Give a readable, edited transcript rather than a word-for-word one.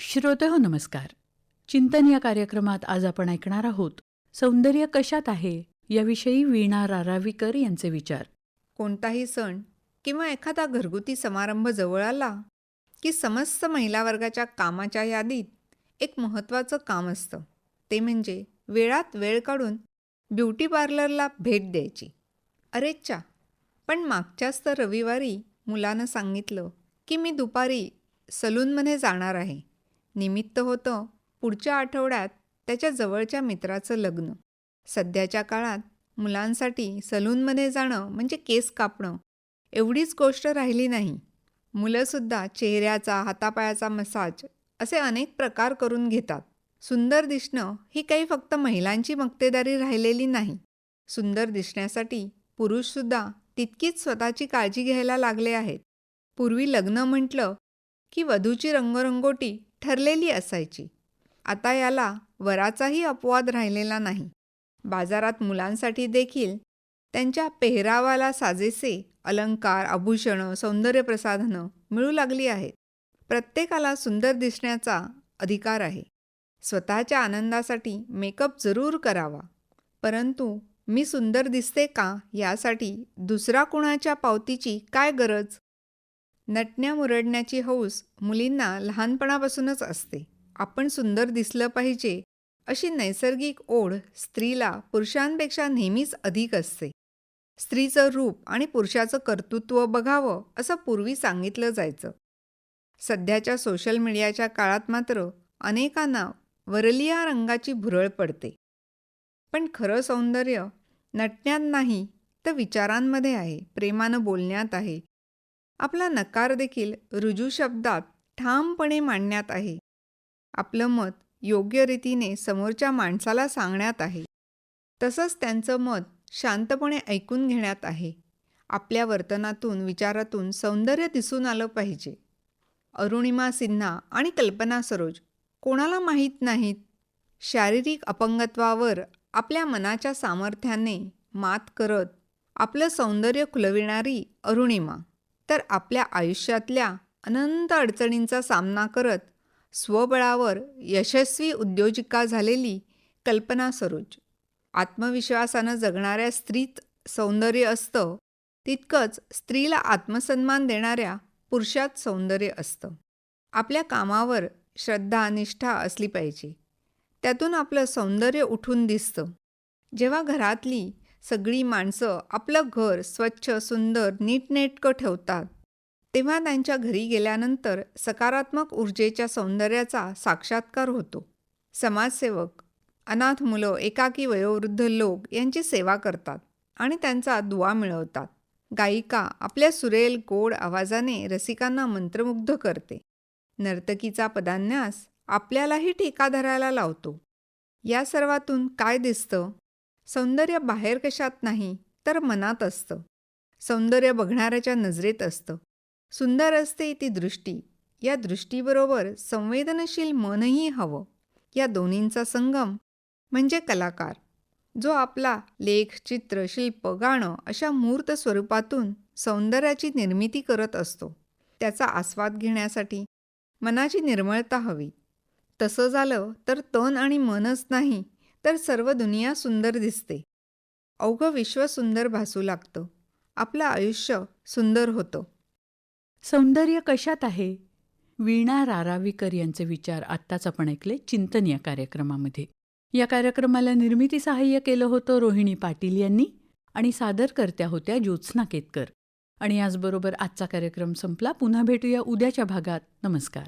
श्रोतेहो नमस्कार. चिंतन या कार्यक्रमात आज आपण ऐकणार आहोत सौंदर्य कशात आहे याविषयी वीणा रारावीकर यांचे विचार. कोणताही सण किंवा एखादा घरगुती समारंभ जवळ आला की समस्त महिला वर्गाच्या कामाच्या यादीत एक महत्त्वाचं काम असतं. ते म्हणजे वेळात वेळ काढून ब्युटी पार्लरला भेट द्यायची. अरेच्चा, पण मागच्याच तर रविवारी मुलानं सांगितलं की मी दुपारी सलूनमध्ये जाणार आहे. निमित्त होतं पुढच्या आठवड्यात त्याच्या जवळच्या मित्राचं लग्न. सध्याच्या काळात मुलांसाठी सलूनमध्ये जाणं म्हणजे केस कापणं एवढीच गोष्ट राहिली नाही. मुलंसुद्धा चेहऱ्याचा, हातापायाचा मसाज असे अनेक प्रकार करून घेतात. सुंदर दिसणं ही काही फक्त महिलांची मक्तेदारी राहिलेली नाही. सुंदर दिसण्यासाठी पुरुषसुद्धा तितकीच स्वतःची काळजी घ्यायला लागले आहेत. पूर्वी लग्न म्हटलं की वधूची रंगरंगोटी ठरलेली असायची. आता याला वराचाही अपवाद राहिलेला नाही. बाजारात मुलांसाठी देखील त्यांच्या पेहरावाला साजेसे अलंकार, आभूषणं, सौंदर्यप्रसाधनं मिळू लागली आहेत. प्रत्येकाला सुंदर दिसण्याचा अधिकार आहे. स्वतःच्या आनंदासाठी मेकअप जरूर करावा, परंतु मी सुंदर दिसते का यासाठी दुसरा कुणाच्या पावतीची काय गरज? नटण्या मुरडण्याची हौस मुलींना लहानपणापासूनच असते. आपण सुंदर दिसलं पाहिजे अशी नैसर्गिक ओढ स्त्रीला पुरुषांपेक्षा नेहमीच अधिक असते. स्त्रीचं रूप आणि पुरुषाचं कर्तृत्व बघावं असं पूर्वी सांगितलं जायचं. सध्याच्या सोशल मीडियाच्या काळात मात्र अनेकांना वरलिया रंगाची भुरळ पडते. पण खरं सौंदर्य नटण्यात नाही तर विचारांमध्ये आहे, प्रेमानं बोलण्यात आहे. आपला नकार देखील रुजू शब्दात ठामपणे मांडण्यात आहे. आपलं मत योग्य रीतीने समोरच्या माणसाला सांगण्यात आहे. तसंच त्यांचं मत शांतपणे ऐकून घेण्यात आहे. आपल्या वर्तनातून, विचारातून सौंदर्य दिसून आलं पाहिजे. अरुणिमा सिन्हा आणि कल्पना सरोज कोणाला माहीत नाहीत? शारीरिक अपंगत्वावर आपल्या मनाच्या सामर्थ्याने मात करत आपलं सौंदर्य खुलविणारी अरुणिमा, तर आपल्या आयुष्यातल्या अनंत अडचणींचा सामना करत स्वबळावर यशस्वी उद्योजिका झालेली कल्पना सरोज. आत्मविश्वासानं जगणाऱ्या स्त्रीत सौंदर्य असतं, तितकंच स्त्रीला आत्मसन्मान देणाऱ्या पुरुषात सौंदर्य असतं. आपल्या कामावर श्रद्धा, निष्ठा असली पाहिजे. त्यातून आपलं सौंदर्य उठून दिसतं. जेव्हा घरातली सगळी माणसं आपलं घर स्वच्छ, सुंदर, नीटनेटकं ठेवतात, तेव्हा त्यांच्या घरी गेल्यानंतर सकारात्मक ऊर्जेच्या सौंदर्याचा साक्षात्कार होतो. समाजसेवक अनाथ मुलं, एकाकी वयोवृद्ध लोक यांची सेवा करतात आणि त्यांचा दुवा मिळवतात. गायिका आपल्या सुरेल गोड आवाजाने रसिकांना मंत्रमुग्ध करते. नर्तकीचा पदान्यास आपल्यालाही ठेका धरायला लावतो. या सर्वातून काय दिसतं? सौंदर्य बाहेर कशात नाही तर मनात असतं. सौंदर्य बघणाऱ्याच्या नजरेत असतं. सुंदर असते ती दृष्टी. या दृष्टीबरोबर संवेदनशील मनही हवं. या दोन्हींचा संगम म्हणजे कलाकार, जो आपला लेख, चित्र, शिल्प, गाणं अशा मूर्त स्वरूपातून सौंदर्याची निर्मिती करत असतो. त्याचा आस्वाद घेण्यासाठी मनाची निर्मळता हवी. तसं झालं तर तन आणि मनच नाही तर सर्व दुनिया सुंदर दिसते. अवघं विश्व सुंदर भासू लागतं. आपलं आयुष्य सुंदर होतं. सौंदर्य कशात आहे? वीणा रारावीकर यांचे विचार आत्ताच आपण ऐकले चिंतन या कार्यक्रमामध्ये. या कार्यक्रमाला निर्मिती सहाय्य केलं होतं रोहिणी पाटील यांनी आणि सादरकर्त्या होत्या ज्योत्स्ना केतकर. आणि याचबरोबर आजचा कार्यक्रम संपला. पुन्हा भेटूया उद्याच्या भागात. नमस्कार.